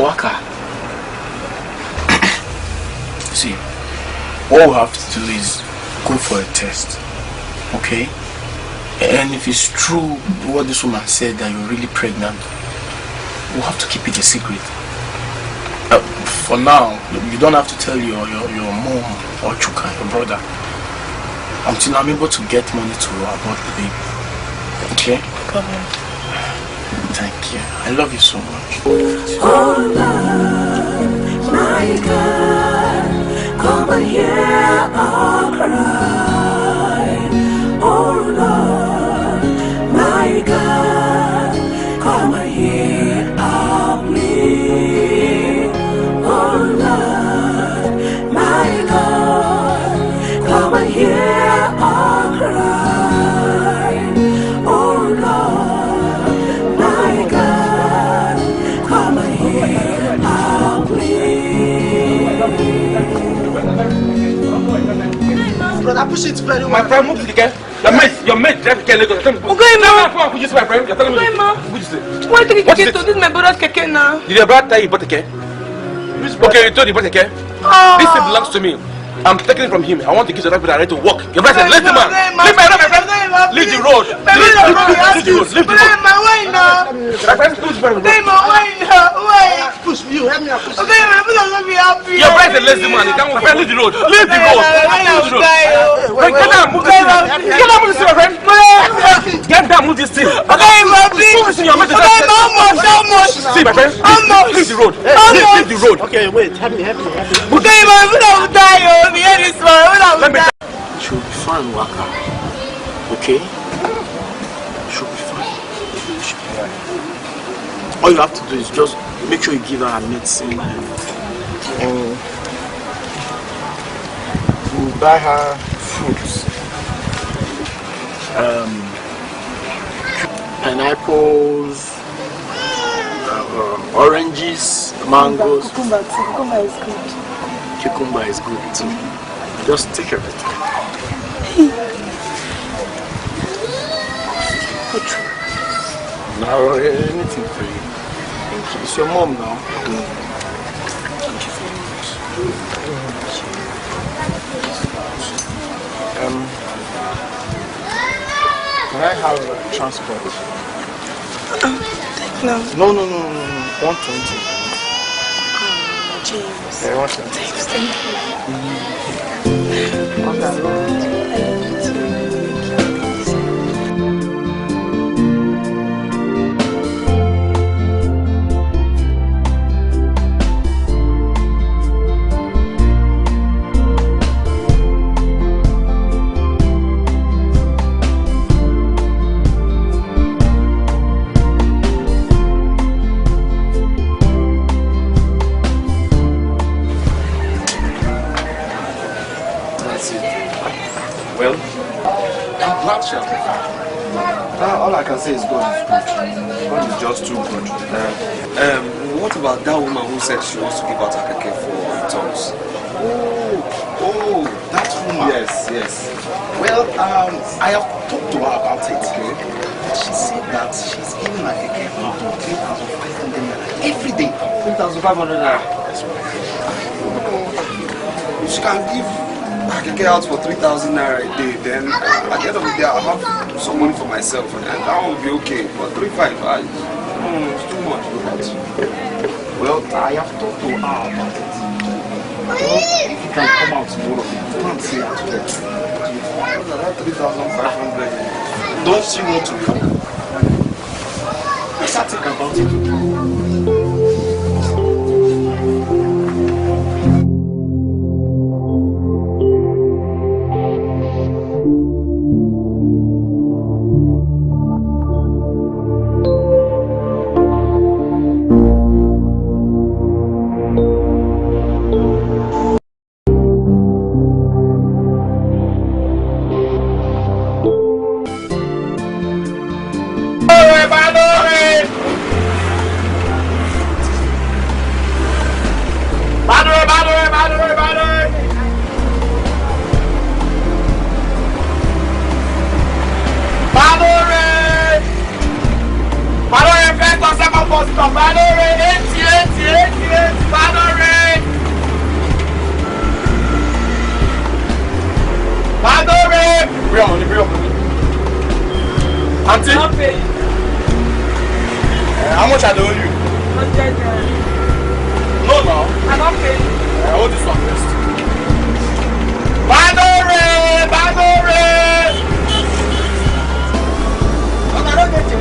Waka. See, what we have to do is go for a test, okay? And if it's true what this woman said, that you're really pregnant, we'll have to keep it a secret. For now, you don't have to tell your mom or Chuka, your brother, until I'm able to get money to abort the baby. Okay? No problem. Thank you. I love you so much. Oh Lord, my God, come and hear our cry. Oh Lord, my God, come and hear our plea. Oh Lord, my God, come and hear our cry. Oh Lord, my God, come and hear our plea. Brother, push it very well. My friend, move to the car. Your mate drive the car. Okay, ma. Could you see my friend? You're telling me. Okay, ma. What is it? Why take it to this is my brother's keke now? Did your brother tell you about the car? Okay, you told you about the car. This thing belongs to me. I'm taking it from him. I want to give the right ready to walk. Your brother said, let the man. Leave my road, my friend. Leave the road. Leave the road. Leave the road. My way now. My friend, push my road. Push me, you help me out. Push me. Your brother said, let the man. He can't walk. Leave the road. Leave the road. Leave the road. Get down, move this thing. Get down, move this thing, my friend. Get down, move this thing. Okay, my please. See, my friend. Leave the road. Leave the road. Okay, wait. Help me. Okay, man. She'll be fine, Waka. Okay? She'll be fine. All you have to do is just make sure you give her medicine and you buy her fruits. Pineapples, oranges, mangoes. Cucumber is good. Cucumber is good too. Just take care of it. Now, anything for you. Thank you. It's your mom now. Thank you very much. Can I have transport? No. No. 120. James. Yeah, 120. James, thank you. Well, I'm glad, Sha. All I can say is God is good. God is just too good. What about that woman who said she wants to give out her keke for returns? Oh, that woman. Yes. Well, I have talked to her about it. Okay. She said that she's giving her keke for 3,500 naira every day. 3,500 naira. If she can give her keke out for 3,000 naira a day, then at the end of the day I'll have some money for myself, and that will be okay. But 3,500, it's too much. Well, I have talked to her about it. Well, if you can come out tomorrow, come and see her today. 3,500. Don't you want to come? Let's think about it. Auntie? How much I owe you? 100 naira. No, no. I'm not paying. I owe this one first. Badore! But I don't get it.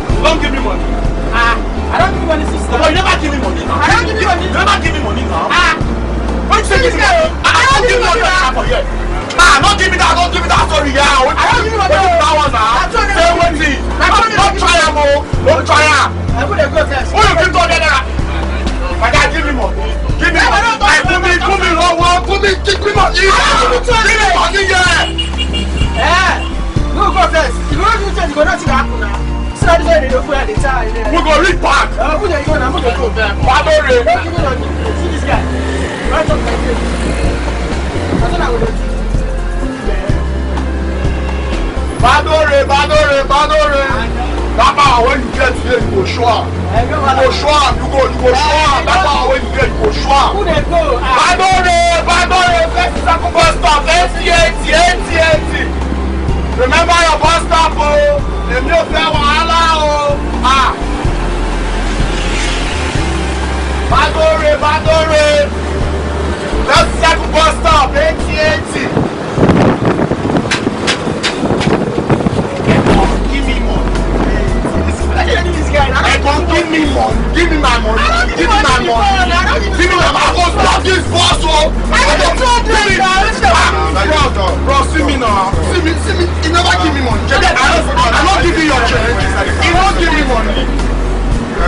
You don't give me money. I don't give you money, sister. But you never give me money now. I don't give you money. You never give me money now. What you say give me money? I don't give you money now. Don't give me that, sorry, yeah. I don't give you money. That one now. Say what it is. Don't try am, don't try am. I'm going to go first. Who you give 200 naira? My guy, give me money. Give me money. Put me money. Give me money, yeah. You go first. You go do change, you go not see that happen now. So I decided to go for the time. We go read back. Put your gun, I'm going to go. Badore. Don't give me money. See this guy. Right up my face. That's what I will do. Badore. That power when you get here, you go show up. You go show up. That power when you get, you go show up. Who they go? Badore. First second bus stop. 80. Remember your bus stop, oh. The new fair wahala, oh. Badore. First second bus stop. 80. Give me money. Give me my money. Give me my money. I go stop this boss. Bro, see me now. See me. He never give me money. I don't give you your change. He won't give me money.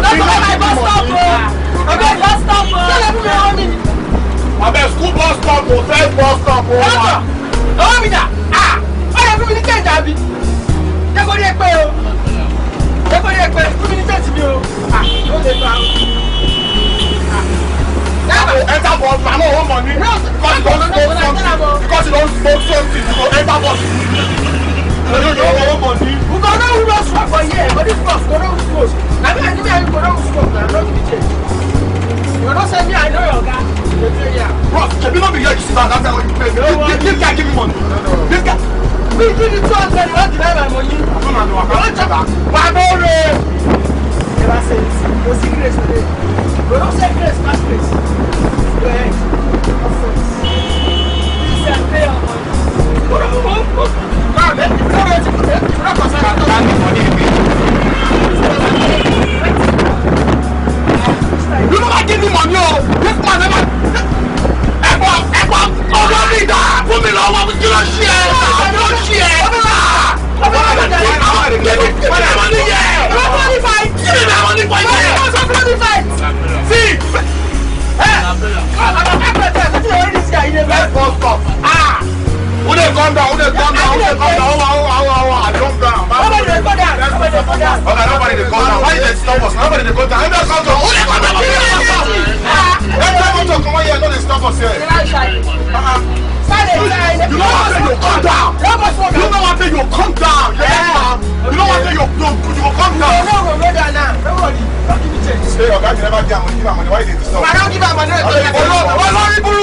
That's my bus stop, bro. Okay, bus stop, bro. I bet school bus stop, hotel bus stop. Oh, me that. I have to change, Abby. They're going to pay. Enter bus, I know how money. Because you don't smoke something, you go enter bus. You don't know how money. We go know who don't smoke for here, but this bus go know who smoke. I mean, I go know who smoke, I'm not going to change. You don't say me, I know your guy. Bro, can you not be here to sit down? That's how you pay me. This guy give me money. This guy. We give you 200, you want to buy my money? I don't know. Never say this. Go see grace today. Go don't say grace, pass grace. Go ahead. See! Hey! I'm this guy in the best bus stop. Ah! Who they come down? Who they come down? Who they come down? Come down. Nobody they come down. Okay, nobody they come down. Why they stop us? Nobody they come down. Who they come down? Who they come down? Let's go to come on here. No, they stop us here. You know what you come down. You know what you come down. You know what you come down. No, go down now. Nobody. Say your guy never give money. Give money. Why did you stop? I don't give money. I don't give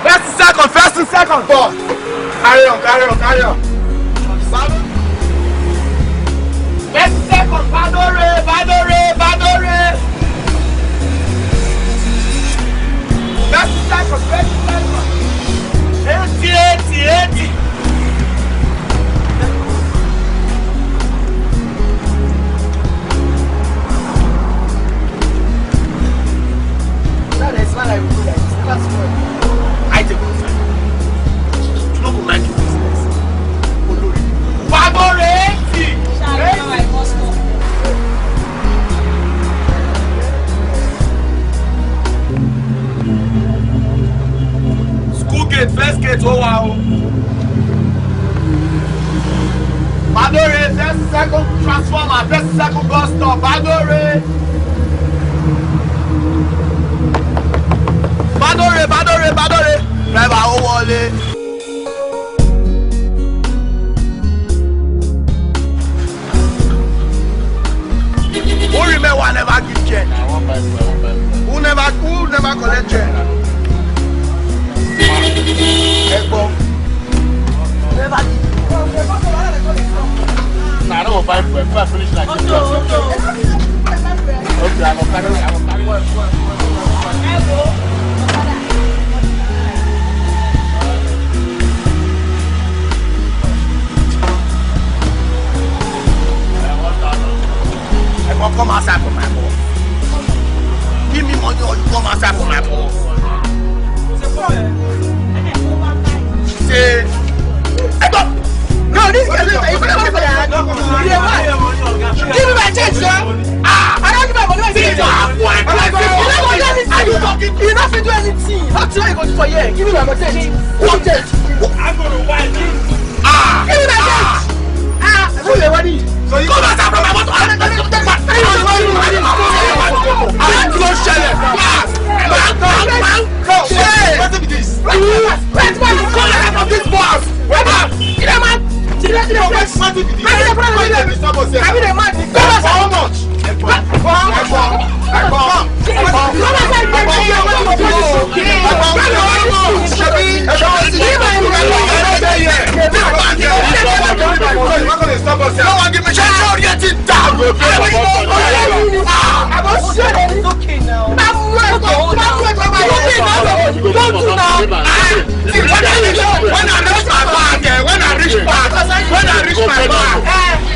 First second. Carry on. First second, Badore. First second. 80. That is what I will do. That's what I take on time. You don't go like your business. Badore 80. School gate, first gate, oh wow. Badore, first second transformer, first second bus stop, Badore. Driver, oh wale. Who remember never give check? Who never collect check? Never give. Nah, I don't buy food. If I finish like this. Okay, I'm gonna carry. Come outside for my boss. Give me money or you come outside for my boss. Say, no, this guy is money for that. Give me my change, sir. I don't give my money. You're not going to do anything. How do I go for you? Give me my money. I'm going to wipe this. Give me my change. So you come outside from my motor. I don't go share it. What is this? Where's my color from this boss? Where man? How much?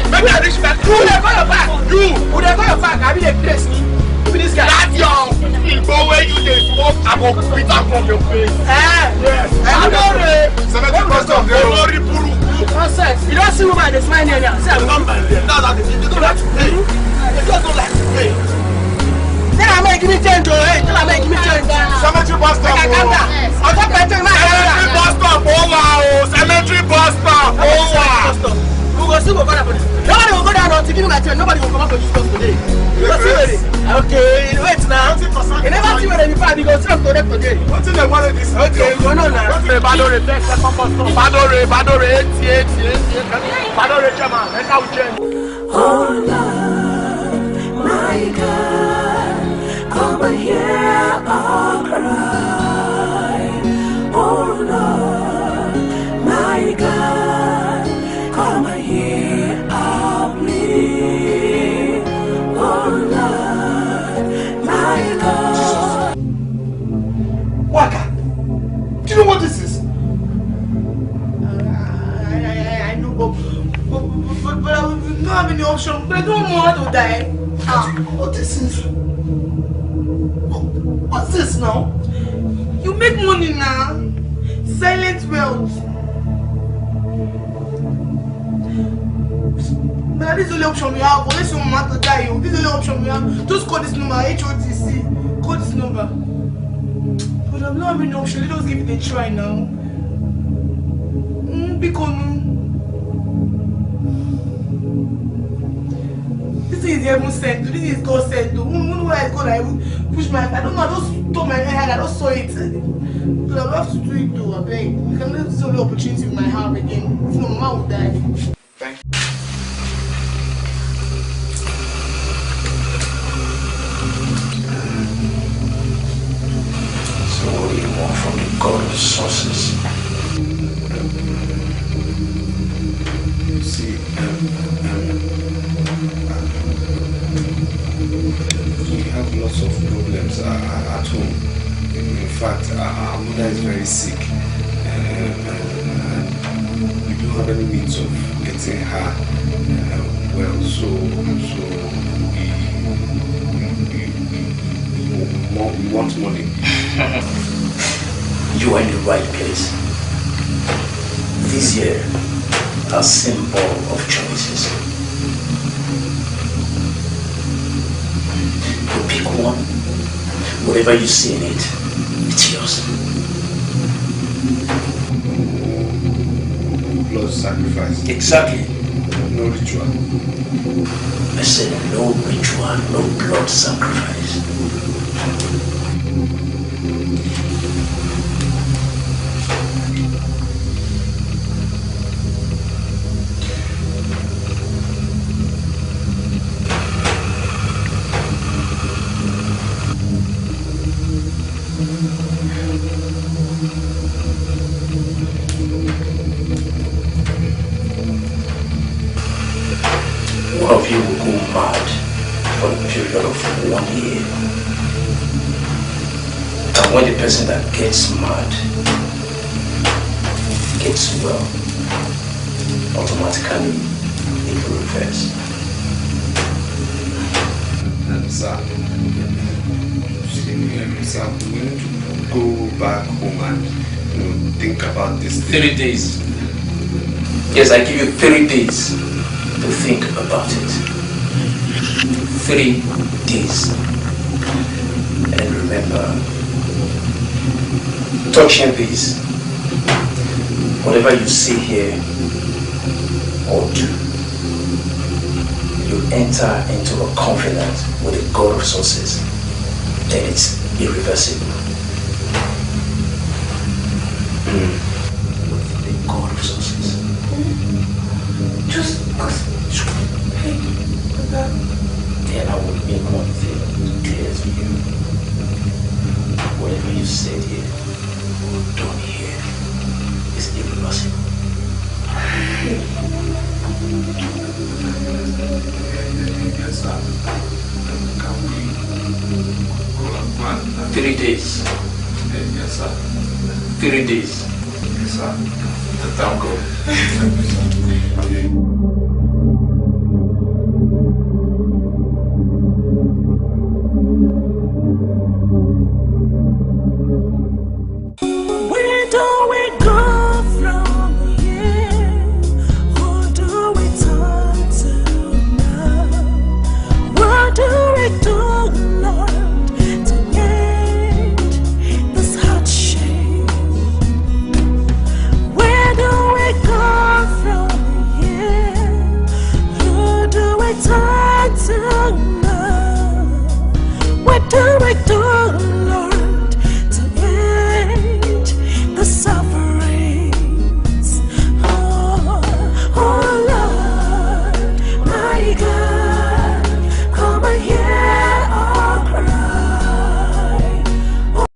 Maybe I reach back. Who they call your back? You. Who they call your back? I mean they place me. With this guy. That's your. Go where you dey smoke. I go beat up from your face. Yes. I know it. 70% glory puru. Nonsense. You don't see woman dey smile near now. See I'm not mind them. That's how they don't like to pay. They just don't like to pay. Then I make me change. Then I make me change. Cemetery bus stop. On top of it, cemetery bus stop. Cemetery bus stop. We go still go down for this. Nobody will go down until give me my turn. Nobody will come up for this bus today. You go see ready. Okay, wait now. You never see where they be find. You go still today. What's in the one of this? Okay, we go know now. Badore, Badore, 80. Badore, Chama. Let's how we change. Oh Lord, my God, come and hear our cry. Oh Lord, my God, come and hear our plea. Oh Lord, my God. Waka, do you know what this is? I don't have any option. But I don't know how to die. Oh, this is... What's this now? You make money now. Silent wealth. But this is the only option we have. Unless you want to die, this is the only option we have. Just call this number, HOTC. Call this number. But I'm not having no option. Let us give it a try now. This is heaven sent. This is God sent. Who knows where I go? I will push my. I don't know. I just told my head. I just saw it. But I have to do it though. I beg. We can let this only opportunity we might have again. If no, Mama will die. Thank you. So what do you want from the God of sources? You see, we have lots of problems at home. In fact, our mother is very sick, and we don't have any means of getting her well. So we want money. You are in the right place. This year, a symbol of choices. You pick one, whatever you see in it, it's yours. Blood sacrifice. Exactly. No ritual. I said no ritual, no blood sacrifice. One of you will go mad for a period of 1 year. And when the person that gets mad gets well, automatically it will reverse. Sir, we need to go back home and think about this thing. 3 days. Yes, I give you 3 days to think about it. 3 days. And remember, touching this, whatever you see here or do, you enter into a covenant with the God of sources, and it's irreversible. With the God of sources. Just And I will make one thing clear to you. Whatever you said here, done here, is irreversible. Yes, sir. Can we go and 3 days. Yes, sir. 3 days. Yes, sir. Thank God.